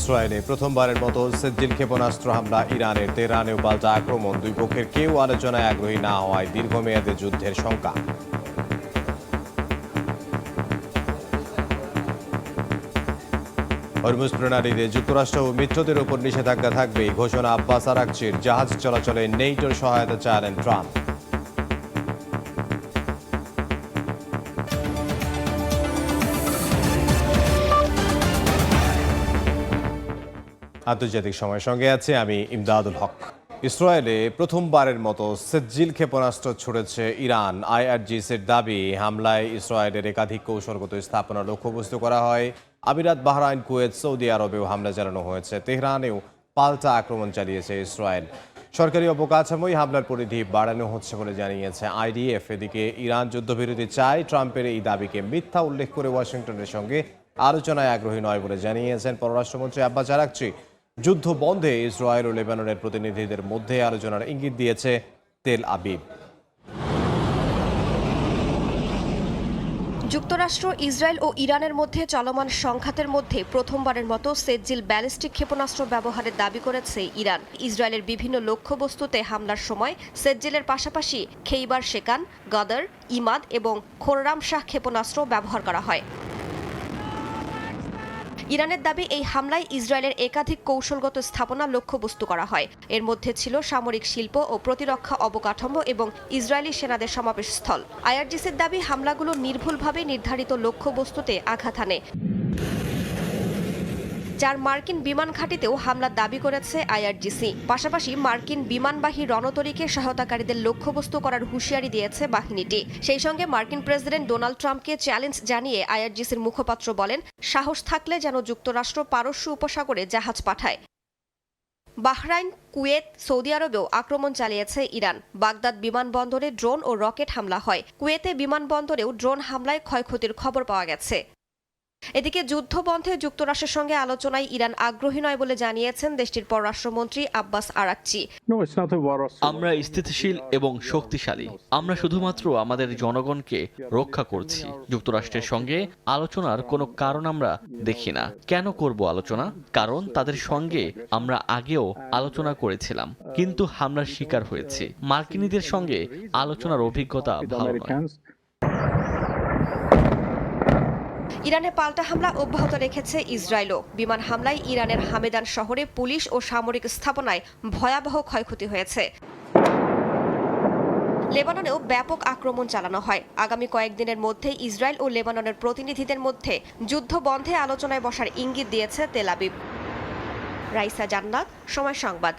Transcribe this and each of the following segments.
ইসরায়েলে প্রথমবারের মতো সেজ্জিল ক্ষেপণাস্ত্র হামলা ইরানের, তেহরানেও পাল্টা আক্রমণ। দুই পক্ষের কেউ আলোচনায় আগ্রহী না হওয়ায় দীর্ঘমেয়াদী যুদ্ধের শঙ্কা। হরমুজ প্রণালীতে যুক্তরাষ্ট্র ও মিত্রদের উপর নিষেধাজ্ঞা থাকবে, এই ঘোষণা আব্বাস আরাকচির। জাহাজ চলাচলে নেটোর সহায়তা চাইলেন ট্রাম্প। আন্তর্জাতিক সময়ের সঙ্গে আছে আমি ইমদাদুল হক। ইসরায়েলে প্রথমবারের মতো সেজ্জিল ক্ষেপণাস্ত্র ছুড়েছে ইরান। আইআরজিসির দাবি, হামলায় ইসরায়েলের একাধিক কৌশলগত স্থাপনা লক্ষ্যবস্তু করা হয়। আমিরাত, বাহরাইন, কুয়েত, সৌদি আরবেও হামলা চালানো হয়েছে। তেহরানেও পাল্টা আক্রমণ চালিয়েছে ইসরায়েল। সরকারি অবকাঠামোয় হামলার পরিধি বাড়ানো হচ্ছে বলে জানিয়েছে আইডিএফ। এদিকে ইরান যুদ্ধবিরতি চায়। ট্রাম্পের এই দাবিকে মিথ্যা উল্লেখ করে ওয়াশিংটনের সঙ্গে আলোচনায় আগ্রহী নয় বলে জানিয়েছেন পররাষ্ট্রমন্ত্রী আব্বাস আরাকচি। যুদ্ধ বন্ধে ইসরায়েল ও লেবাননের প্রতিনিধিদের মধ্যে আলোচনার ইঙ্গিত দিয়েছে তেল আবিব। যুক্তরাষ্ট্র, ইসরায়েল ও ইরানের মধ্যে চলমান সংঘাতের মধ্যে প্রথমবারের মতো সেজ্জিল ব্যালিস্টিক ক্ষেপণাস্ত্র ব্যবহারের দাবি করেছে ইরান। ইসরায়েলের বিভিন্ন লক্ষ্যবস্তুতে হামলার সময় সেজ্জিলের পাশাপাশি খেইবার শেকান, গদর, ইমাদ এবং খোররাম শাহ ক্ষেপণাস্ত্র ব্যবহার করা হয়। ইরানের দাবি, এই হামলায় ইসরায়েলের একাধিক কৌশলগত স্থাপনা লক্ষ্যবস্তু করা হয়। এর মধ্যে ছিল সামরিক শিল্প ও প্রতিরক্ষা অবকাঠামো এবং ইসরায়েলি সেনাদের সমাবেশস্থল। আইআরজিসির দাবি, হামলাগুলো নির্ভুলভাবে নির্ধারিত লক্ষ্যবস্তুতে আঘাত হানে। যার মার্কিন বিমান ঘাঁটিতেও হামলার দাবি করেছে আইআরজিসি। পাশাপাশি মার্কিন বিমানবাহী রণতরীকে সহায়তাকারীদের লক্ষ্যবস্তু করার হুঁশিয়ারি দিয়েছে বাহিনীটি। সেই সঙ্গে মার্কিন প্রেসিডেন্ট ডোনাল্ড ট্রাম্পকে চ্যালেঞ্জ জানিয়ে আইআরজিসির মুখপাত্র বলেন, সাহস থাকলে যেন যুক্তরাষ্ট্র পারস্য উপসাগরে জাহাজ পাঠায়। বাহরাইন, কুয়েত, সৌদি আরবেও আক্রমণ চালিয়েছে ইরান। বাগদাদ বিমানবন্দরে ড্রোন ও রকেট হামলা হয়। কুয়েতে বিমানবন্দরেও ড্রোন হামলায় ক্ষয়ক্ষতির খবর পাওয়া গেছে। এদিকে যুদ্ধ বন্ধে যুক্তরাষ্ট্রের সঙ্গে আলোচনায় ইরান আগ্রহী নয় বলে জানিয়েছেন দেশটির পররাষ্ট্রমন্ত্রী আব্বাস আরাকচি। আমরা স্থিতিশীল এবং শক্তিশালী। আমরা শুধুমাত্র আমাদের জনগণকে রক্ষা করছি। যুক্তরাষ্ট্রের সঙ্গে আলোচনার কোনো কারণ আমরা দেখি না। কেন করব আলোচনা? কারণ তাদের সঙ্গে আমরা আগেও আলোচনা করেছিলাম, কিন্তু হামলার শিকার হয়েছি। মার্কিনীদের সঙ্গে আলোচনার অভিজ্ঞতা ভালো নয়। ইরানে পাল্টা হামলা অব্যাহত রেখেছে ইসরায়েলও। বিমান হামলায় ইরানের হামেদান শহরে পুলিশ ও সামরিক স্থাপনায় ভয়াবহ ক্ষয়ক্ষতি হয়েছে। লেবাননেও ব্যাপক আক্রমণ চালানো হয়। আগামী কয়েকদিনের মধ্যে ইসরায়েল ও লেবাননের প্রতিনিধিদের মধ্যে যুদ্ধ বন্ধে আলোচনায় বসার ইঙ্গিত দিয়েছে তেল আবিব। রাইসা জান্নাত, সময় সংবাদ।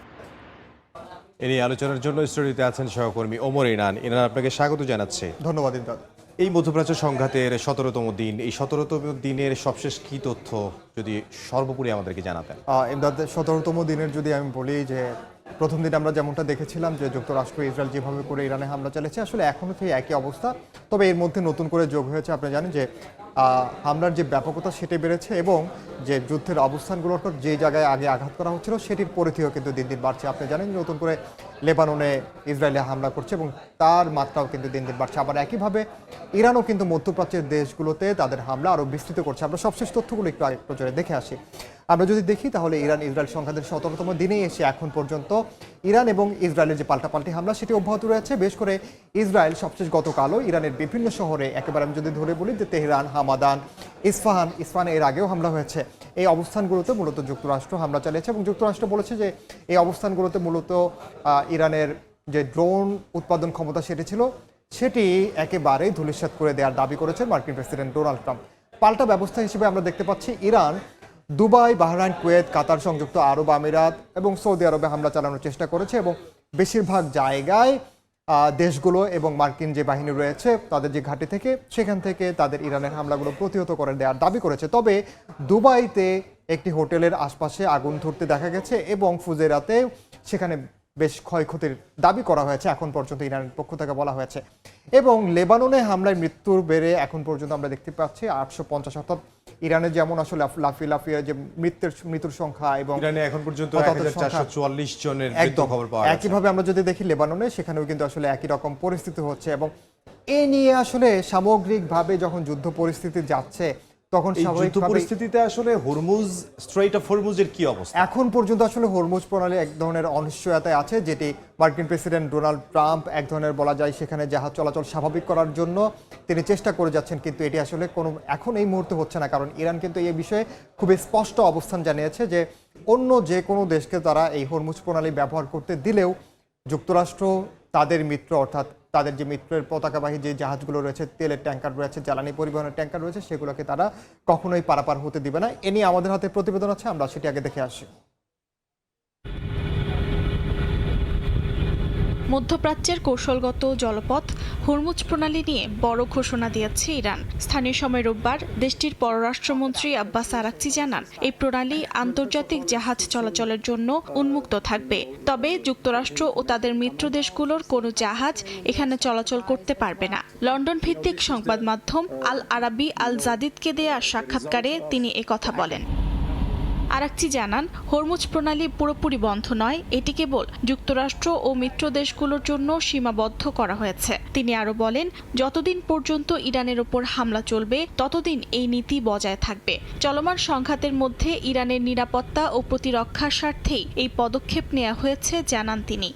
এ নিয়ে আলোচনার জন্য স্টুডিওতে আছেন সহকর্মী ওমর ইনান। ইনান, আপনাকে স্বাগত জানাচ্ছি। ধন্যবাদ ইমদাদ। এই মধ্যপ্রাচ্য সংঘাতের ১৭তম দিন, এই ১৭তম দিনের সবশেষ কি তথ্য যদি সর্বোপরি আমাদেরকে জানাতেন। ইমদাদ, ১৭তম দিনের যদি আমি বলি যে প্রথম দিন আমরা যেমনটা দেখেছিলাম যে যুক্তরাষ্ট্র ইসরায়েল যেভাবে করে ইরানে হামলা চালিয়েছে, আসলে এখনও সেই একই অবস্থা। তবে এর মধ্যে নতুন করে যোগ হয়েছে, আপনি জানেন যে হামলার যে ব্যাপকতা সেটি বেড়েছে এবং যে যুদ্ধের অবস্থানগুলোর পর যে জায়গায় আগে আঘাত করা হচ্ছিল সেটির পরিধিও কিন্তু দিন দিন বাড়ছে। আপনি জানেন নতুন করে লেবাননে ইসরায়েলে হামলা করছে এবং তার মাত্রাও কিন্তু দিন দিন বাড়ছে। আবার একইভাবে ইরানও কিন্তু মধ্যপ্রাচ্যের দেশগুলোতে তাদের হামলা আরও বিস্তৃত করছে। আমরা সবশেষ তথ্যগুলো একটু আগে নজরে দেখে আসি। আমরা যদি দেখি তাহলে ইরান ইসরায়েল সংঘাতের ১৭তম দিনে এসে এখন পর্যন্ত ইরান এবং ইসরায়েলের যে পাল্টাপাল্টি হামলা সেটি অব্যাহত রয়েছে। বেশ করে ইসরায়েল সবশেষ গতকালও ইরানের বিভিন্ন শহরে, একেবারে আমি যদি ধরে বলি যে তেহরান, হামাদান, ইস্পাহানে এর আগেও হামলা হয়েছে। এই অবস্থানগুলোতে মূলত যুক্তরাষ্ট্র হামলা চালিয়েছে এবং যুক্তরাষ্ট্র বলেছে যে এই অবস্থানগুলোতে মূলত ইরানের যে ড্রোন উৎপাদন ক্ষমতা সেটি একেবারেই ধূলিসাৎ করে দেওয়ার দাবি করেছেন মার্কিন প্রেসিডেন্ট ডোনাল্ড ট্রাম্প। পাল্টা ব্যবস্থা হিসেবে আমরা দেখতে পাচ্ছি ইরান দুবাই, বাহরাইন, কুয়েত, কাতার, সংযুক্ত আরব আমিরাত এবং সৌদি আরবে হামলা চালানোর চেষ্টা করেছে এবং বেশিরভাগ জায়গায় দেশগুলো এবং মার্কিন যে বাহিনী রয়েছে তাদের যে ঘাঁটি থেকে সেখান থেকে তাদের ইরানের হামলাগুলো প্রতিহত করে দেওয়ার দাবি করেছে। তবে দুবাইতে একটি হোটেলের আশপাশে আগুন ধরতে দেখা গেছে এবং ফুজেরাতে সেখানে বেশ ক্ষয়ক্ষতির দাবি করা হয়েছে এখন পর্যন্ত ইরানের পক্ষ থেকে বলা হয়েছে। এবং লেবাননে হামলায় মৃত্যুর বেড়ে এখন পর্যন্ত আমরা দেখতে পাচ্ছি ৮৫০। অর্থাৎ ইরানে যেমন আসলে লাফিয়ে যে মৃত্যুর সংখ্যা এবং ইরানে এখন পর্যন্ত ১৪৪৪ জনের মৃত্যুর খবর পাওয়া গেছে। একইভাবে আমরা যদি দেখি লেবাননে, সেখানেও কিন্তু আসলে একই রকম পরিস্থিতি হচ্ছে এবং এ নিয়ে আসলে সামগ্রিকভাবে যখন যুদ্ধ পরিস্থিতি যাচ্ছে তখন এই যুদ্ধ স্বাভাবিকভাবে পরিস্থিতিতে আসলে স্ট্রেইট অফ হরমুজের কি অবস্থা? এখন পর্যন্ত আসলে হরমুজ প্রণালী এক ধরনের অনিশ্চয়তায় আছে, যেটি মার্কিন প্রেসিডেন্ট ডোনাল্ড ট্রাম্প এক ধরনের বলা যায় সেখানে জাহাজ চলাচল স্বাভাবিক করার জন্য তিনি চেষ্টা করে যাচ্ছেন, কিন্তু এটি আসলে এখন এই মুহূর্তে হচ্ছে না। কারণ ইরান কিন্তু এই বিষয়ে খুবই স্পষ্ট অবস্থান জানিয়েছে যে অন্য যে কোনো দেশকে তারা এই হরমুজ প্রণালী ব্যবহার করতে দিলেও যুক্তরাষ্ট্র তাদের মিত্র, অর্থাৎ তাদের যে মিত্রের পতাকাবাহী যে জাহাজগুলো রয়েছে, তেলের ট্যাঙ্কার রয়েছে, জ্বালানি পরিবহনের ট্যাঙ্কার রয়েছে, সেগুলোকে তারা কখনোই পারাপার হতে দিবে না। এ নিয়ে আমাদের হাতে প্রতিবেদন আছে, আমরা সেটি আগে দেখে আসি। মধ্যপ্রাচ্যের কৌশলগত জলপথ হরমুজ প্রণালী নিয়ে বড় ঘোষণা দিয়েছে ইরান। স্থানীয় সময় রোববার দেশটির পররাষ্ট্রমন্ত্রী আব্বাস আরাকচি জানান, এই প্রণালী আন্তর্জাতিক জাহাজ চলাচলের জন্য উন্মুক্ত থাকবে। তবে যুক্তরাষ্ট্র ও তাদের মিত্র দেশগুলোর কোনো জাহাজ এখানে চলাচল করতে পারবে না। লন্ডন ভিত্তিক সংবাদ মাধ্যম আল আরাবি আল জাদিদকে দেয়া সাক্ষাৎকারে তিনি একথা বলেন। আরাকচি জানান, হরমুজ প্রণালী পুরোপুরি বন্ধ নয়, এটি কেবল যুক্তরাষ্ট্র ও মিত্র দেশগুলোর জন্য সীমাবদ্ধ করা হয়েছে। তিনি আরও বলেন, যতদিন পর্যন্ত ইরানের ওপর হামলা চলবে ততদিন এই নীতি বজায় থাকবে। চলমান সংঘাতের মধ্যে ইরানের নিরাপত্তা ও প্রতিরক্ষার স্বার্থেই এই পদক্ষেপ নেওয়া হয়েছে জানান তিনি।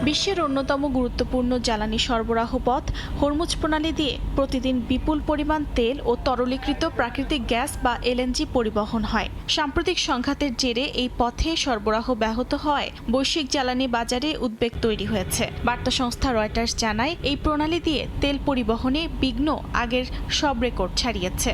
বিশ্বের অন্যতম গুরুত্বপূর্ণ জ্বালানি সরবরাহ পথ হরমুজ প্রণালী দিয়ে প্রতিদিন বিপুল পরিমাণ তেল ও তরলীকৃত প্রাকৃতিক গ্যাস বা এলএনজি পরিবহন হয়। সাম্প্রতিক সংঘাতের জেরে এই পথে সরবরাহ ব্যাহত হওয়ায় বৈশ্বিক জ্বালানি বাজারে উদ্বেগ তৈরি হয়েছে। বার্তা সংস্থা রয়টার্স জানায়, এই প্রণালী দিয়ে তেল পরিবহনে বিঘ্ন আগের সব রেকর্ড ছাড়িয়েছে।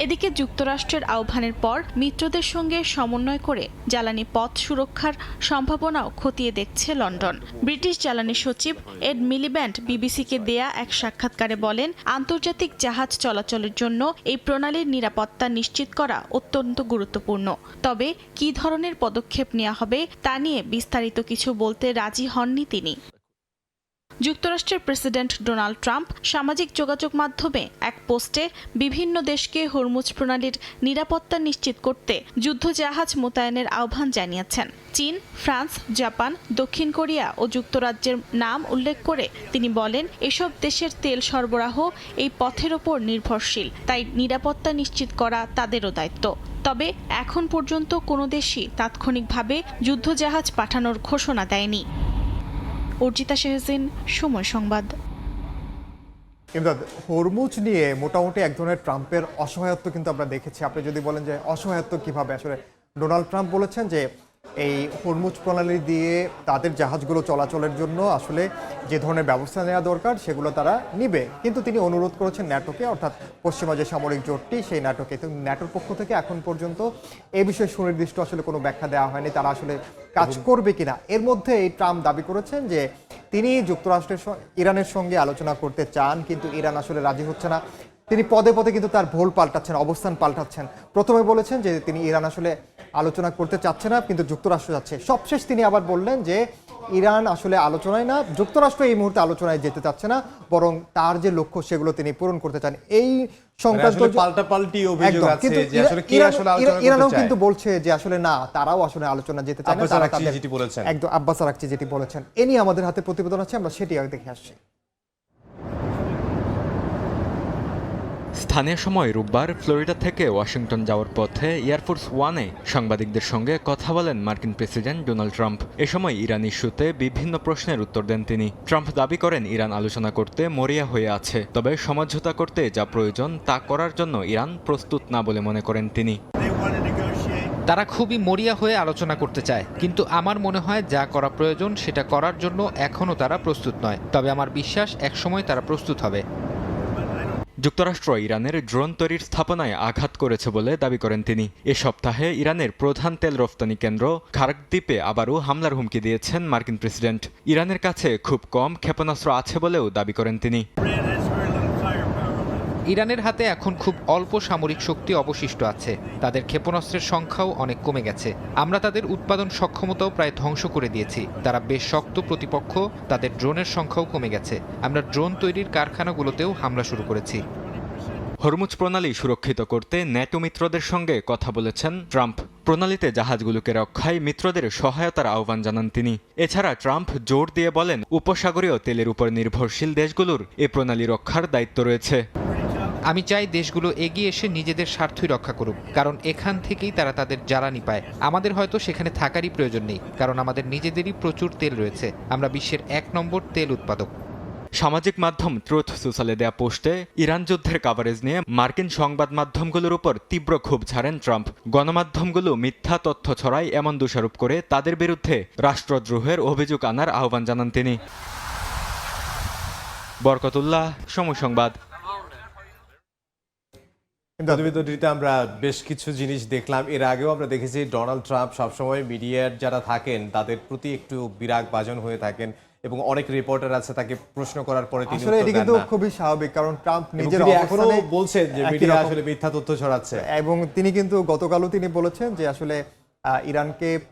এদিকে যুক্তরাষ্ট্রের আহ্বানের পর মিত্রদের সঙ্গে সমন্বয় করে জ্বালানি পথ সুরক্ষার সম্ভাবনাও খতিয়ে দেখছে লন্ডন। ব্রিটিশ জ্বালানি সচিব এড মিলিব্যান্ড বিবিসিকে দেয়া এক সাক্ষাৎকারে বলেন, আন্তর্জাতিক জাহাজ চলাচলের জন্য এই প্রণালীর নিরাপত্তা নিশ্চিত করা অত্যন্ত গুরুত্বপূর্ণ। তবে কী ধরনের পদক্ষেপ নেওয়া হবে তা নিয়ে বিস্তারিত কিছু বলতে রাজি হননি তিনি। যুক্তরাষ্ট্রের প্রেসিডেন্ট ডোনাল্ড ট্রাম্প সামাজিক যোগাযোগ মাধ্যমে এক পোস্টে বিভিন্ন দেশকে হরমুজ প্রণালীর নিরাপত্তা নিশ্চিত করতে যুদ্ধজাহাজ মোতায়েনের আহ্বান জানিয়েছেন। চীন, ফ্রান্স, জাপান, দক্ষিণ কোরিয়া ও যুক্তরাজ্যের নাম উল্লেখ করে তিনি বলেন, এসব দেশের তেল সরবরাহ এই পথের ওপর নির্ভরশীল, তাই নিরাপত্তা নিশ্চিত করা তাদেরও দায়িত্ব। তবে এখন পর্যন্ত কোনো দেশই তাৎক্ষণিকভাবে যুদ্ধজাহাজ পাঠানোর ঘোষণা দেয়নি। অর্জিতা শেহজিন, সময় সংবাদ। ইমদাদ, হরমুজ নিয়ে মোটামুটি এক ধরনের ট্রাম্পের অসহায়ত্ব কিন্তু আমরা দেখেছি। আপনি যদি বলেন যে অসহায়ত্ব কিভাবে, আসলে ডোনাল্ড ট্রাম্প বলেছেন যে এই হরমুজ প্রণালী দিয়ে তাদের জাহাজগুলো চলাচলের জন্য আসলে যে ধরনের ব্যবস্থা নেওয়া দরকার সেগুলো তারা নিবে, কিন্তু তিনি অনুরোধ করেছেন ন্যাটোকে, অর্থাৎ পশ্চিমা যে সামরিক জোটটি সেই ন্যাটোকে। তো ন্যাটোর পক্ষ থেকে এখন পর্যন্ত এ বিষয়ে সুনির্দিষ্ট আসলে কোনো ব্যাখ্যা দেওয়া হয়নি, তারা আসলে কাজ করবে কিনা। এর মধ্যে এই ট্রাম্প দাবি করেছেন যে তিনি ইরানের সঙ্গে আলোচনা করতে চান, কিন্তু ইরান আসলে রাজি হচ্ছে না। তিনি পদে পদে কিন্তু তার ভুল পাল্টাচ্ছেন, অবস্থান পাল্টাচ্ছেন। প্রথমে বলেছেন যে তিনি ইরান আসলে আলোচনা করতে চাচ্ছে না, কিন্তু যুক্তরাষ্ট্র যাচ্ছে। সবশেষ তিনি আবার বললেন যে ইরান আসলে আলোচনায় না, যুক্তরাষ্ট্র এই মুহূর্তে আলোচনায় যেতে চাচ্ছে না, বরং তার যে লক্ষ্য সেগুলো তিনি পূরণ করতে চান। এই সংক্রান্ত পাল্টাপাল্টি অভিযোগ আছে যে আসলে কি আসলে আলোচনা করতে চায়। ইরানও কিন্তু বলছে যে আসলে না, তারাও আসলে আলোচনা যেতে চায় না। আব্বাস আরাকচি যেটি বলেছেন, একদম আব্বাস আরাকচি যেটি বলেছেন। এ নিয়ে আমাদের হাতে প্রতিবেদন আছে, আমরা সেটি আগে দেখে আসছি। স্থানীয় সময় রোববার ফ্লোরিডা থেকে ওয়াশিংটন যাওয়ার পথে এয়ারফোর্স ওয়ানে সাংবাদিকদের সঙ্গে কথা বলেন মার্কিন প্রেসিডেন্ট ডোনাল্ড ট্রাম্প। এ সময় ইরান ইস্যুতে বিভিন্ন প্রশ্নের উত্তর দেন তিনি। ট্রাম্প দাবি করেন ইরান আলোচনা করতে মরিয়া হয়ে আছে, তবে সমঝোতা করতে যা প্রয়োজন তা করার জন্য ইরান প্রস্তুত না বলে মনে করেন তিনি। তারা খুবই মরিয়া হয়ে আলোচনা করতে চায়, কিন্তু আমার মনে হয় যা করা প্রয়োজন সেটা করার জন্য এখনও তারা প্রস্তুত নয়। তবে আমার বিশ্বাস একসময় তারা প্রস্তুত হবে। যুক্তরাষ্ট্র ইরানের ড্রোন তৈরির স্থাপনায় আঘাত করেছে বলে দাবি করেন তিনি। এ সপ্তাহে ইরানের প্রধান তেল রফতানি কেন্দ্র খার্ক দ্বীপে আবারও হামলার হুমকি দিয়েছেন মার্কিন প্রেসিডেন্ট। ইরানের কাছে খুব কম ক্ষেপণাস্ত্র আছে বলেও দাবি করেন তিনি। ইরানের হাতে এখন খুব অল্প সামরিক শক্তি অবশিষ্ট আছে, তাদের ক্ষেপণাস্ত্রের সংখ্যাও অনেক কমে গেছে। আমরা তাদের উৎপাদন সক্ষমতাও প্রায় ধ্বংস করে দিয়েছি। তারা বেশ শক্ত প্রতিপক্ষ, তাদের ড্রোনের সংখ্যাও কমে গেছে। আমরা ড্রোন তৈরির কারখানাগুলোতেও হামলা শুরু করেছি। হরমুজ প্রণালী সুরক্ষিত করতে ন্যাটো মিত্রদের সঙ্গে কথা বলেছেন ট্রাম্প। প্রণালীতে জাহাজগুলোকে রক্ষায় মিত্রদের সহায়তার আহ্বান জানান তিনি। এছাড়া ট্রাম্প জোর দিয়ে বলেন উপসাগরীয় তেলের উপর নির্ভরশীল দেশগুলোর এ প্রণালী রক্ষার দায়িত্ব রয়েছে। আমি চাই দেশগুলো এগিয়ে এসে নিজেদের স্বার্থই রক্ষা করুক, কারণ এখান থেকেই তারা তাদের জ্বালানি পায়। আমাদের হয়তো সেখানে থাকারই প্রয়োজন নেই, কারণ আমাদের নিজেদেরই প্রচুর তেল রয়েছে। আমরা বিশ্বের 1 নম্বর তেল উৎপাদক। সামাজিক মাধ্যম ট্রুথ সোশ্যালে দেয়া পোস্টে ইরান যুদ্ধের কাভারেজ নিয়ে মার্কিন সংবাদ মাধ্যমগুলোর উপর তীব্র ক্ষোভ ঝাড়েন ট্রাম্প। গণমাধ্যমগুলো মিথ্যা তথ্য ছড়ায় এমন দোষারোপ করে তাদের বিরুদ্ধে রাষ্ট্রদ্রোহের অভিযোগ আনার আহ্বান জানান তিনি। বরকতুল্লাহ, সময় সংবাদ। প্রতিবেদনটিতে আমরা বেশ কিছু জিনিস দেখলাম। এর আগেও আমরা দেখেছি ডোনাল্ড ট্রাম্প সবসময় মিডিয়ার যারা থাকেন তাদের প্রতি একটু বিরাগ ভাজন হয়ে থাকেন এবং অনেক রিপোর্টার আছে তাকে প্রশ্ন করার পরে তিনি আসলে এটি উত্তর দেন কিন্তু না। খুবই স্বাভাবিক, কারণ ট্রাম্প এবং নিজের তিনি এখনো অবস্থানে বলছেন যে একই মিডিয়া রকম- আসলে মিথ্যা তথ্য ছড়াচ্ছে। এবং তিনি কিন্তু গতকালও তিনি বলেছেন যে আসলে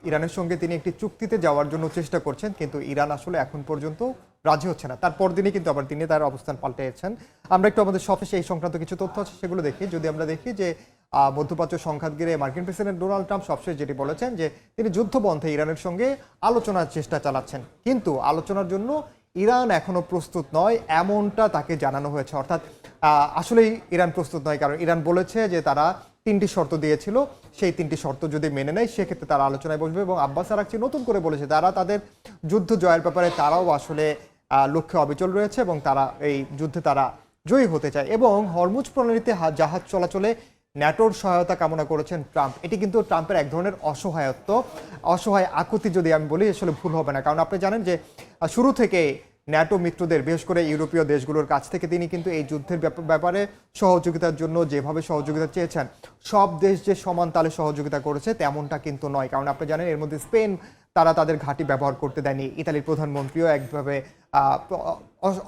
ইরানের সঙ্গে তিনি একটি চুক্তিতে যাওয়ার জন্য চেষ্টা করছেন, কিন্তু ইরান আসলে এখন পর্যন্ত রাজি হচ্ছে না। তারপর দিনই কিন্তু আবার তিনি তার অবস্থান পাল্টেছেন। আমরা একটু আমাদের সবশেষে এই সংক্রান্ত কিছু তথ্য আছে সেগুলো দেখি। যদি আমরা দেখি যে মধ্যপ্রাচ্য সংঘাত ঘিরে মার্কিন প্রেসিডেন্ট ডোনাল্ড ট্রাম্প সবশেষ যেটি বলেছেন যে তিনি যুদ্ধ বন্ধে ইরানের সঙ্গে আলোচনার চেষ্টা চালাচ্ছেন, কিন্তু আলোচনার জন্য ইরান এখনো প্রস্তুত নয় এমনটা তাকে জানানো হয়েছে। অর্থাৎ আসলেই ইরান প্রস্তুত নয়, কারণ ইরান বলেছে যে তারা 3টি শর্ত দিয়েছিল, সেই 3টি শর্ত যদি মেনে নেয় সেক্ষেত্রে তারা আলোচনায় বসবে। এবং আব্বাস আরাকচি নতুন করে বলেছে তারা তাদের যুদ্ধ জয়ের ব্যাপারে তারাও আসলে লক্ষ্যে অবিচল রয়েছে এবং তারা এই যুদ্ধে তারা জয়ী হতে চায়। এবং হরমুজ প্রণালীতে জাহাজ চলাচলে ন্যাটোর সহায়তা কামনা করেছেন ট্রাম্প। এটি কিন্তু ট্রাম্পের এক ধরনের অসহায় আকুতি যদি আমি বলি আসলে ভুল হবে না, কারণ আপনি জানেন যে শুরু থেকে ন্যাটো মিত্রদের বিশেষ করে ইউরোপীয় দেশগুলোর কাছ থেকে তিনি কিন্তু এই যুদ্ধের ব্যাপারে সহযোগিতার জন্য যেভাবে সহযোগিতা চেয়েছেন, সব দেশ যে সমান তালে সহযোগিতা করেছে তেমনটা কিন্তু নয়। কারণ আপনি জানেন এর মধ্যে স্পেন তারা তাদের ঘাঁটি ব্যবহার করতে দেয়নি, ইতালির প্রধানমন্ত্রীও একভাবে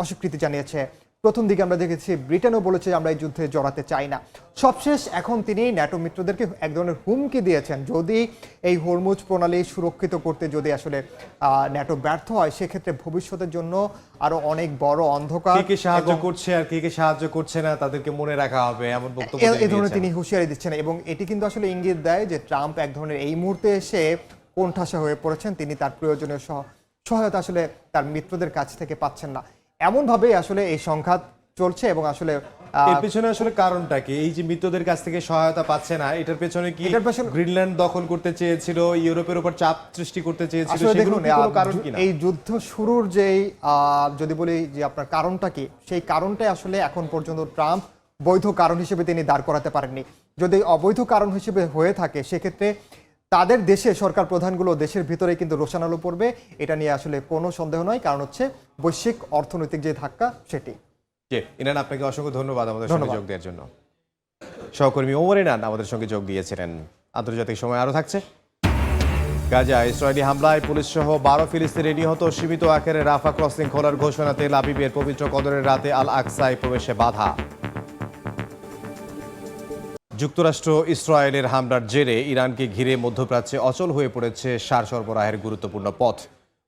অস্বীকৃতি জানিয়েছে। প্রথম দিকে আমরা দেখেছি ব্রিটেনও বলেছে আমরা এই যুদ্ধে জড়াতে চাই না। সবশেষ এখন তিনি ন্যাটো মিত্রদেরকে এক ধরনের হুমকি দিয়েছেন, যদি এই হরমুজ প্রণালী সুরক্ষিত করতে যদি আসলে ন্যাটো ব্যর্থ হয় সেক্ষেত্রে ভবিষ্যতের জন্য আরো অনেক বড় অন্ধকার, কে সাহায্য করছে আর কে সাহায্য করছে না তাদেরকে মনে রাখা হবে এমন বক্তব্য এই ধরনের তিনি হুঁশিয়ারি দিচ্ছেন। এবং এটি কিন্তু আসলে ইঙ্গিত দেয় যে ট্রাম্প এক ধরনের এই মুহূর্তে এসে কোণঠাসা হয়ে পড়েছেন, তিনি তার প্রয়োজনীয় সহায়তা আসলে তার মিত্রদের কাছ থেকে পাচ্ছেন না। এমনভাবে আসলে এই সংঘাত চলছে এবং আসলে এর পেছনে আসলে কারণটা কি? এই যে মিত্রদের কাছ থেকে সহায়তা পাচ্ছে না, এটার পেছনে কি গ্রিনল্যান্ড দখল করতে চেয়েছিল, ইউরোপের উপর চাপ সৃষ্টি করতে চেয়েছিল, সেগুলো কি কোনো কারণ কিনা? এই যুদ্ধ শুরুর যেই যদি বলি যে আপনার কারণটা কি, সেই কারণটাই আসলে এখন পর্যন্ত ট্রাম্প বৈধ কারণ হিসেবে তিনি দাঁড় করাতে পারেননি। যদি অবৈধ কারণ হিসেবে হয়ে থাকে সেক্ষেত্রে তাদের দেশে সরকার প্রধানগুলো দেশের ভিতরে কিন্তু রোশানালো পড়বে, এটা নিয়ে আসলে কোনো সন্দেহ নয়। কারণ হচ্ছে বৈশ্বিক অর্থনৈতিক যে ধাক্কা সেটি। ইনান, আপনাকে অসংখ্য ধন্যবাদ আমাদের সঙ্গে যোগ দেওয়ার জন্য। সহকর্মী ওমর ইনান আমাদের সঙ্গে যোগ দিয়েছিলেন। আন্তর্জাতিক সময় আরো থাকছে। গাজা ইসরায়েলি হামলায় পুলিশ সহ 12 ফিলিস্তিনি নিহত, সীমিত আকারে রাফা ক্রসিং খোলার ঘোষণা, তেল আবিবের পবিত্র কদরের রাতে আল আকসায় প্রবেশে বাধা। যুক্তরাষ্ট্র ইসরায়েলের হামলার জেরে ইরানকে ঘিরে মধ্যপ্রাচ্যে অচল হয়ে পড়েছে সার সরবরাহের গুরুত্বপূর্ণ পথ।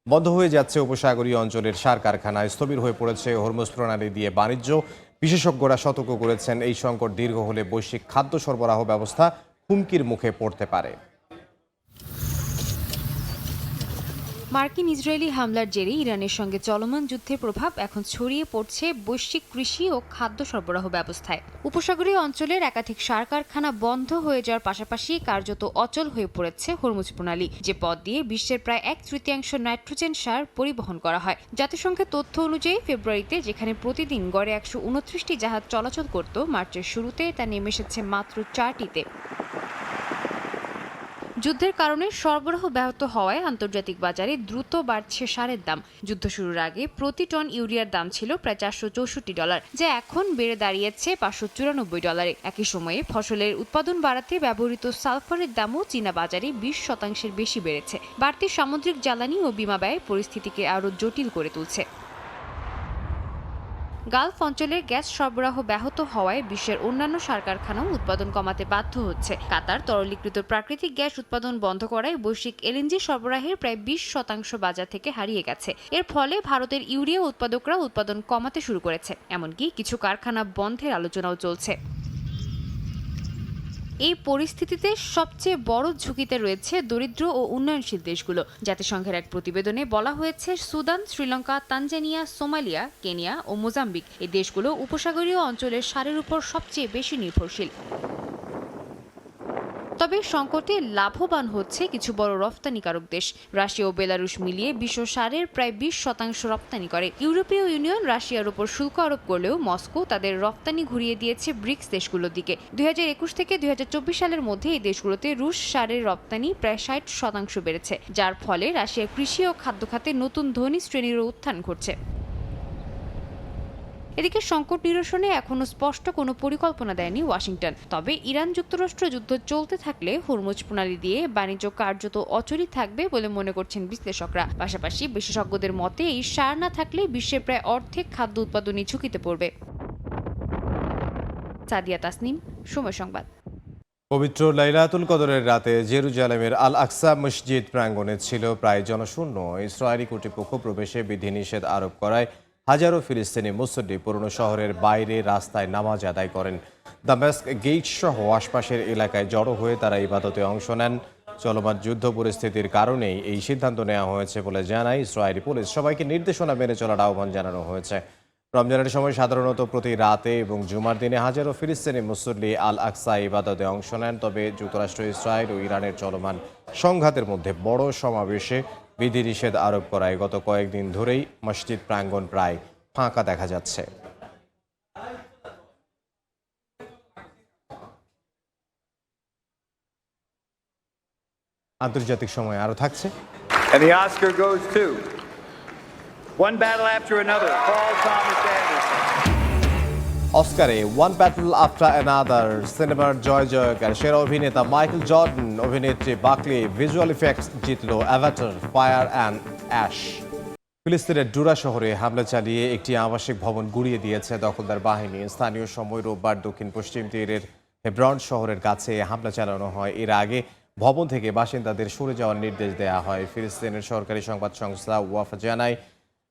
বন্ধ হয়ে যাচ্ছে উপসাগরীয় অঞ্চলের সার কারখানা, স্থবির হয়ে পড়েছে হরমুজ প্রণালী দিয়ে বাণিজ্য। বিশেষজ্ঞরা সতর্ক করেছেন এই সংকট দীর্ঘ হলে বৈশ্বিক খাদ্য সরবরাহ ব্যবস্থা হুমকির মুখে পড়তে পারে। মার্কিন ইসরায়েলি হামলার জেরে ইরানের সঙ্গে চলমান যুদ্ধের প্রভাব এখন ছড়িয়ে পড়ছে বৈশ্বিক কৃষি ও খাদ্য সরবরাহ ব্যবস্থায়। উপসাগরীয় অঞ্চলের একাধিক সার কারখানা বন্ধ হয়ে যাওয়ার পাশাপাশি কার্যত অচল হয়ে পড়েছে হরমুজ প্রণালী, যে পথ দিয়ে বিশ্বের প্রায় 1/3 নাইট্রোজেন সার পরিবহন করা হয়। জাতিসংঘের তথ্য অনুযায়ী ফেব্রুয়ারিতে যেখানে প্রতিদিন গড়ে 129টি জাহাজ চলাচল করত, মার্চের শুরুতে তা নেমে এসেছে মাত্র 4টিতে। যুদ্ধের কারণে সরবরাহ ব্যাহত হওয়ায় আন্তর্জাতিক বাজারে দ্রুত বাড়ছে সারের দাম। যুদ্ধ শুরুর আগে প্রতি টন ইউরিয়ার দাম ছিল প্রায় $464, যা এখন বেড়ে দাঁড়িয়েছে $594। একই সময়ে ফসলের উৎপাদন বাড়াতে ব্যবহৃত সালফারের দামও চীনা বাজারে 20% বেশি বেড়েছে। বাড়তি সামুদ্রিক জ্বালানি ও বিমা ব্যয় পরিস্থিতিকে আরও জটিল করে তুলছে। গালফ অঞ্চলের গ্যাস সরবরাহ ব্যাহত হওয়ায় বিশ্বের অন্যান্য সার কারখানাও উৎপাদন কমাতে বাধ্য হচ্ছে। কাতার তরলীকৃত প্রাকৃতিক গ্যাস উৎপাদন বন্ধ করায় বৈশ্বিক এলএনজি সরবরাহের প্রায় 20% বাজার থেকে হারিয়ে গেছে। এর ফলে ভারতের ইউরিয়া উৎপাদকরা উৎপাদন কমাতে শুরু করেছে, এমনকি কিছু কারখানা বন্ধের আলোচনাও চলছে। এই পরিস্থিতিতে সবচেয়ে বড় ঝুঁকিতে রয়েছে দরিদ্র ও উন্নয়নশীল দেশগুলো। জাতিসংঘের এক প্রতিবেদনে বলা হয়েছে Sudan, Sri Lanka, Tanzania, Somalia, Kenya ও মোজাম্বিক এই দেশগুলো উপসাগরীয় অঞ্চলের সারের উপর সবচেয়ে বেশি নির্ভরশীল। তবে সংকটে লাভবান হচ্ছে কিছু বড় রপ্তানিকারক দেশ। রাশিয়া ও বেলারুশ মিলিয়ে বিশ্ব সারের প্রায় 20% রপ্তানি করে। ইউরোপীয় ইউনিয়ন রাশিয়ার উপর শুল্ক আরোপ করলেও মস্কো তাদের রপ্তানি ঘুরিয়ে দিয়েছে ব্রিক্স দেশগুলোর দিকে। 2021 থেকে 2024 সালের মধ্যে এই দেশগুলোতে রুশ সারের রপ্তানি প্রায় 60% বেড়েছে, যার ফলে রাশিয়ার কৃষি ও খাদ্য খাতে নতুন ধনী শ্রেণীর উত্থান ঘটছে। এদিকে সংকট নিরসনে এখনো স্পষ্ট কোনো পরিকল্পনা দেয়নি ওয়াশিংটন। তবে ইরান যুক্তরাষ্ট্র যুদ্ধ চলতে থাকলে হরমুজ প্রণালী দিয়ে বাণিজ্য কার্যত অচলই থাকবে বলে মনে করছেন বিশ্লেষকরা। পাশাপাশি বিশেষজ্ঞদের মতে এই সার না থাকলে বিশ্বের প্রায় অর্ধেক খাদ্য উৎপাদনই ঝুঁকিতে পড়বে। সাদিয়া তাসনিম, সময় সংবাদ। পবিত্র লাইলাতুল কদরের রাতে জেরুজালেমের আল আকসা মসজিদ প্রাঙ্গণে ছিল প্রায় জনশূন্য। ইসরায়েলি কর্তৃপক্ষ প্রবেশে বিধিনিষেধ আরোপ করায় হাজারো ফিলিস্তিনি মুসল্লি পুরনো শহরের বাইরে রাস্তায় নামাজ আদায় করেন। দামেস্ক গেট সহ আশপাশের এলাকায় জড়ো হয়ে তারা ইবাদতে অংশ নেন। চলমান যুদ্ধ পরিস্থিতির কারণেই এই সিদ্ধান্ত নেওয়া হয়েছে বলে জানায় ইসরায়েলি পুলিশ। সবাইকে নির্দেশনা মেনে চলার আহ্বান জানানো হয়েছে। রমজানের সময় সাধারণত প্রতি রাতে এবং জুমার দিনে হাজারো ফিলিস্তিনি মুসল্লি আল আকসা ইবাদতে অংশ নেন। তবে যুক্তরাষ্ট্র, ইসরায়েল ও ইরানের চলমান সংঘাতের মধ্যে বড় সমাবেশে বিধিনিষেধ আরোপ করায় গত কয়েকদিন ধরেই মসজিদ প্রাঙ্গণ প্রায় ফাঁকা দেখা যাচ্ছে। আন্তর্জাতিক সময় আরো থাকছে। And the Oscar goes to One Battle After Another, Paul Thomas Anderson. অস্কারে ওয়ান ব্যাটল আফটার অ্যানাদার সিনেমার জয়কার সেরা অভিনেতা মাইকেল জর্ডন, অভিনেত্রী বাকলি ভিজুয়াল ইফেক্টস জিতল অ্যাভাটার ফায়ার অ্যান্ড অ্যাশ। ফিলিস্তিনের ডুরা শহরে হামলা চালিয়ে একটি আবাসিক ভবন গুঁড়িয়ে দিয়েছে দখলদার বাহিনী। স্থানীয় সময় রোববার দক্ষিণ পশ্চিম তীরের হেব্রন শহরের কাছে হামলা চালানো হয়। এর আগে ভবন থেকে বাসিন্দাদের সরে যাওয়ার নির্দেশ দেওয়া হয়। ফিলিস্তিনের সরকারি সংবাদ সংস্থা ওয়াফা জানায়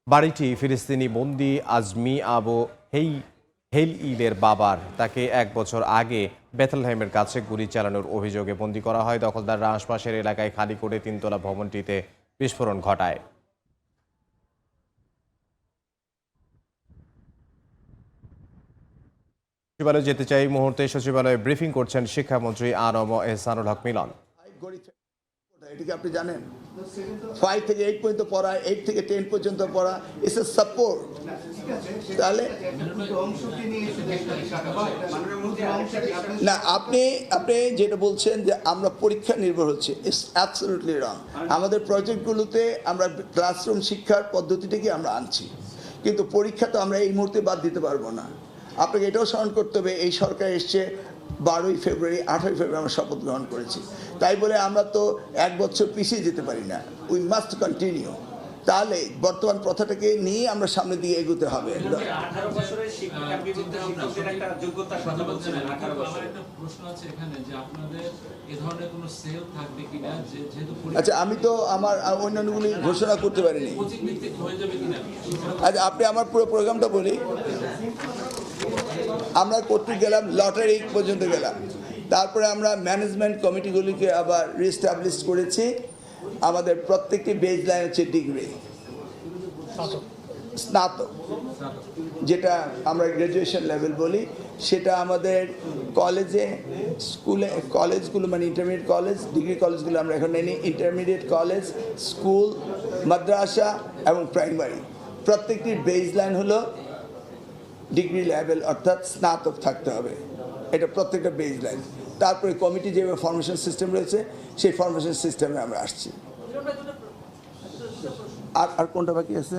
বাড়িটি ফিলিস্তিনি বন্দি আজমি আবু হেইলের বাবার। তাকে 1 বছর আগে বেথলহেমের কাছে গুলি চালানোর অভিযোগে বন্দী করা হয়। দখলদাররা আশপাশের এলাকায় খালি করে 3তলা ভবনটিতে বিস্ফোরণ ঘটায়। সচিবালয়ে যেতে চাই মুহূর্তে সচিবালয়ে ব্রিফিং করছেন শিক্ষামন্ত্রী আনম এহসানুল হক মিলন। এটা কি আপনি জানেন? 5 থেকে 8 পর্যন্ত পড়া, 8 থেকে 10 পর্যন্ত পড়া, ইটস এ সাপোর্ট। তাহলে না, আপনি যেটা বলছেন যে আমরা পরীক্ষা নির্ভর হচ্ছে, ইটস অ্যাবসলিউটলি রং। আমাদের প্রজেক্টগুলোতে আমরা ক্লাসরুম শিক্ষার পদ্ধতিটাকে আমরা আনছি, কিন্তু পরীক্ষা তো আমরা এই মুহূর্তে বাদ দিতে পারবো না। আপনাকে এটাও স্মরণ করতে হবে, এই সরকার এসছে 12ই ফেব্রুয়ারি, 8ই ফেব্রুয়ারি আমরা শপথ গ্রহণ করেছি। তাই বলে আমরা তো 1 বছর পিছিয়ে যেতে পারি না, উই মাস্ট কন্টিনিউ। তাহলে বর্তমান প্রথাটাকে নিয়ে আমরা সামনে দিয়ে এগোতে হবে। আচ্ছা, আমি তো আমার অন্যান্যগুলি ঘোষণা করতে পারিনি। আচ্ছা, আপনি আমার পুরো প্রোগ্রামটা বলি। আমরা করতে গেলাম, লটারি পর্যন্ত গেলাম, তারপরে আমরা ম্যানেজমেন্ট কমিটিগুলিকে আবার রিস্টাবলিশ করেছি। আমাদের প্রত্যেকটি বেজ লাইন হচ্ছে ডিগ্রি, স্নাতক, যেটা আমরা গ্র্যাজুয়েশন লেভেল বলি। সেটা আমাদের কলেজে, স্কুলে, কলেজগুলো মানে ইন্টারমিডিয়েট কলেজ, ডিগ্রি কলেজগুলো আমরা এখন নেই, ইন্টারমিডিয়েট কলেজ, স্কুল, মাদ্রাসা এবং প্রাইমারি, প্রত্যেকটির বেজ লাইন হলো ডিগ্রি লেভেল, অর্থাৎ স্নাতক থাকতে হবে। এটা প্রত্যেকটা বেজ লাইন। তারপরে কমিটি যেভাবে ফরমেশন সিস্টেম রয়েছে, সেই ফরমেশন সিস্টেমে আমরা আসছি। আর কোনটা বাকি আছে?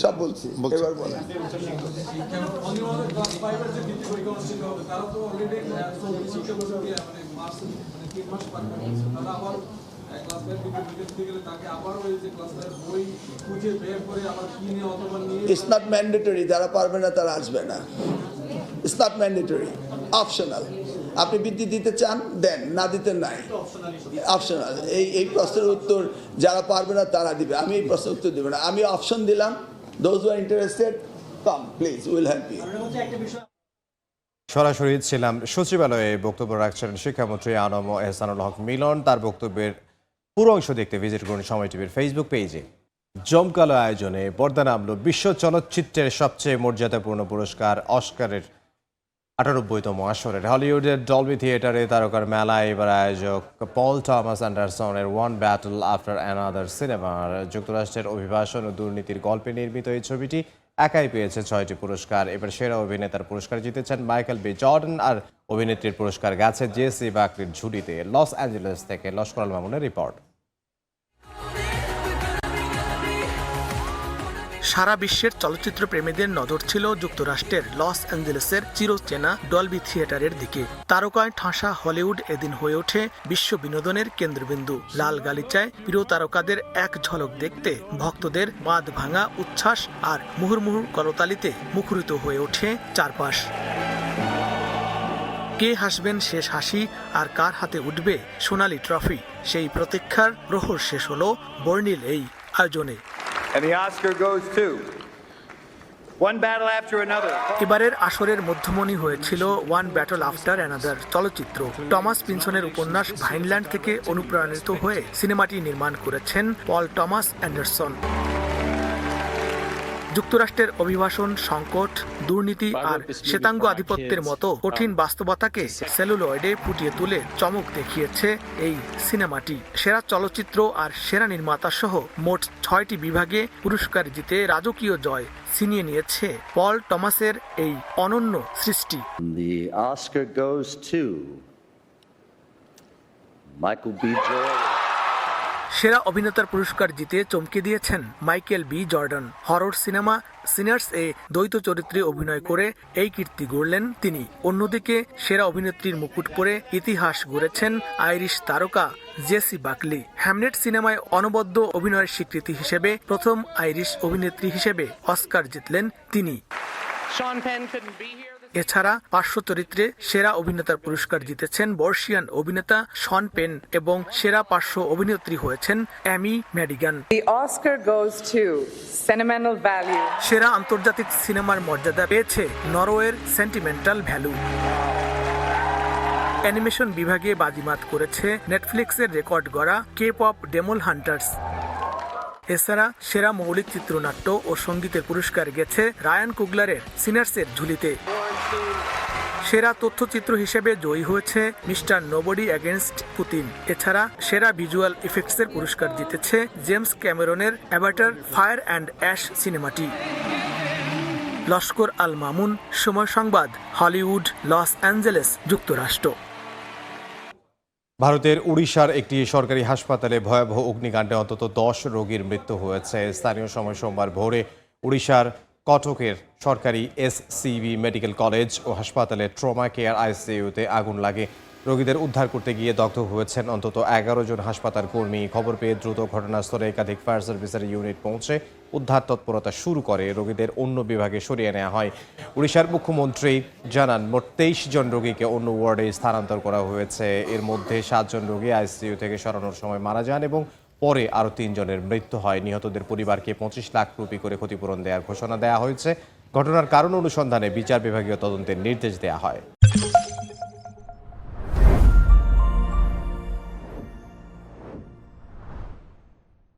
সব বলছি, এবার বলেন। It's not mandatory, যারা পারবে না তারা আসবে না। It's not mandatory, optional. আপনি বৃত্তি দিতে চান দেন, না দিতে নাই, অপশনাল। এই প্রশ্নের উত্তর যারা পারবে না তারা দিবে, আমি এই প্রশ্নের উত্তর দেব না। আমি অপশন দিলাম, those who are interested come please, we will help you. সরাসরি ছিলাম সচিবালয়ে, বক্তব্য রাখছেন শিক্ষামন্ত্রী আনম এহসানুল হক মিলন। তার বক্তব্যের পুরো অংশ দেখতে ভিজিট করুন সময় টিভির ফেসবুক পেজে। জমকালো আয়োজনে পর্দা নামল বিশ্ব চলচ্চিত্রের সবচেয়ে মর্যাদাপূর্ণ পুরস্কার অস্কারের ৯৮তম আসরের। হলিউডের ডলবি থিয়েটারে তারকার মেলায় এবার আয়োজক পল টমাস অ্যান্ডারসনের ওয়ান ব্যাটল আফটার অ্যানাদার সিনেমার যুক্তরাষ্ট্রের অভিবাসন ও দুর্নীতির গল্পে নির্মিত এই ছবিটি একাই পেয়েছে ৬টি পুরস্কার। এবার সেরা অভিনেতার পুরস্কার জিতেছেন মাইকেল বি জর্ডান, আর অভিনেত্রীর পুরস্কার গেছে জেসি বাকলির ঝুলিতে। লস অ্যাঞ্জেলেস থেকে লস্কর আল মামুনের রিপোর্ট। সারা বিশ্বের চলচ্চিত্র প্রেমীদের নজর ছিল যুক্তরাষ্ট্রের লস অ্যাঞ্জেলেসের চিরচেনা ডলবি থিয়েটারের দিকে। তারকায় ঠাসা হলিউড এদিন হয়ে ওঠে বিশ্ব বিনোদনের কেন্দ্রবিন্দু। লাল গালিচায় প্রিয় তারকাদের এক ঝলক দেখতে ভক্তদের বাঁধ ভাঙা উচ্ছ্বাস আর মুহুর্মুহুর করতালিতে মুখরিত হয়ে ওঠে চারপাশ। কে হাসবেন শেষ হাসি, আর কার হাতে উঠবে সোনালী ট্রফি, সেই প্রতীক্ষার প্রহর শেষ হলো বর্ণিল এই আয়োজনে। And the Oscar goes to One Battle After Another. এবারের আসরের মধ্যমণি হয়েছিল ওয়ান ব্যাটল আফটার অ্যানাদার চলচ্চিত্র। টমাস পিনসনের উপন্যাস ভাইনল্যান্ড থেকে অনুপ্রাণিত হয়ে সিনেমাটি নির্মাণ করেছেন পল টমাস অ্যান্ডারসন। যুক্তরাষ্ট্রের অভিবাসন, সংকট, দুর্নীতি আর শ্বেতাঙ্গ আধিপত্যের মতো কঠিন বাস্তবতাকে সেলুলয়েডে ফুটিয়ে তুলে চমক দেখিয়েছে এই সিনেমাটি। সেরা চলচ্চিত্র আর সেরা নির্মাতা সহ মোট ৬টি বিভাগে পুরস্কার জিতে রাজকীয় জয় ছিনিয়ে নিয়েছে পল টমাসের এই অনন্য সৃষ্টি। The Oscar goes to Michael B. Jordan. সেরা অভিনেতার পুরস্কার জিতে চমকে দিয়েছেন Michael B Jordan. Horror cinema Sinners এ দ্বৈত চরিত্রে অভিনয় করে এই কীর্তি গড়লেন তিনি। অন্যদিকে সেরা অভিনেত্রীর মুকুট পরে ইতিহাস গড়েছেন আইরিশ তারকা জেসি বাকলি। হ্যামলেট সিনেমায় অনবদ্য অভিনয়ের স্বীকৃতি হিসেবে প্রথম আইরিশ অভিনেত্রী হিসেবে অস্কার জিতলেন তিনি। এছাড়া পার্শ্ব চরিত্রে সেরা অভিনেতার পুরস্কার জিতেছেন বর্ষিয়ান অভিনেতা শন পেন এবং সেরা পার্শ্ব অভিনেত্রী হয়েছেন অ্যামি ম্যাডিগান। সেরা আন্তর্জাতিক সিনেমার মর্যাদা পেয়েছে নরওয়ের সেন্টিমেন্টাল ভ্যালু। অ্যানিমেশন বিভাগে বাজিমাত করেছে নেটফ্লিক্সের রেকর্ড গড়া কে পপ ডেমল হান্টার্স। এছাড়া সেরা মৌলিক চিত্রনাট্য ও সঙ্গীতের পুরস্কার গেছে রায়ান কুগলারের সিনার্সের ঝুলিতে। সেরা তথ্যচিত্র হিসেবে জয়ী হয়েছে মিস্টার নোবডি অ্যাগেনস্ট পুতিন। এছাড়া সেরা ভিজুয়াল ইফেক্টসের পুরস্কার জিতেছে জেমস ক্যামেরনের অ্যাভাটার ফায়ার অ্যান্ড অ্যাশ সিনেমাটি। লস্কর আল মামুন, সময় সংবাদ, হলিউড, লস অ্যাঞ্জেলেস, যুক্তরাষ্ট্র। ভারতের উড়িষ্যার একটি সরকারি হাসপাতালে ভয়াবহ অগ্নিকাণ্ডে অন্তত ১০ রোগীর মৃত্যু হয়েছে। স্থানীয় সময় সোমবার ভোরে উড়িষ্যার কটকের সরকারি এসসিবি মেডিকেল কলেজ ও হাসপাতালের ট্রমা কেয়ার আইসিইউতে আগুন লাগে। রোগীদের উদ্ধার করতে গিয়ে দগ্ধ হয়েছেন অন্তত ১১ জন হাসপাতাল কর্মী। খবর পেয়ে দ্রুত ঘটনাস্থলে একাধিক ফায়ার সার্ভিসের ইউনিট পৌঁছে উদ্ধার তৎপরতা শুরু করে। রোগীদের অন্য বিভাগে সরিয়ে নেওয়া হয়। উড়িষ্যার মুখ্যমন্ত্রী জানান মোট ২৩ জন রোগীকে অন্য ওয়ার্ডে স্থানান্তর করা হয়েছে। এর মধ্যে ৭ জন রোগী আইসিইউ থেকে সরানোর সময় মারা যান এবং পরে আরও ৩ জনের মৃত্যু হয়। নিহতদের পরিবারকে ২৫ লাখ রুপি করে ক্ষতিপূরণ দেওয়ার ঘোষণা দেওয়া হয়েছে। ঘটনার কারণ অনুসন্ধানে বিচার বিভাগীয় তদন্তের নির্দেশ দেওয়া হয়।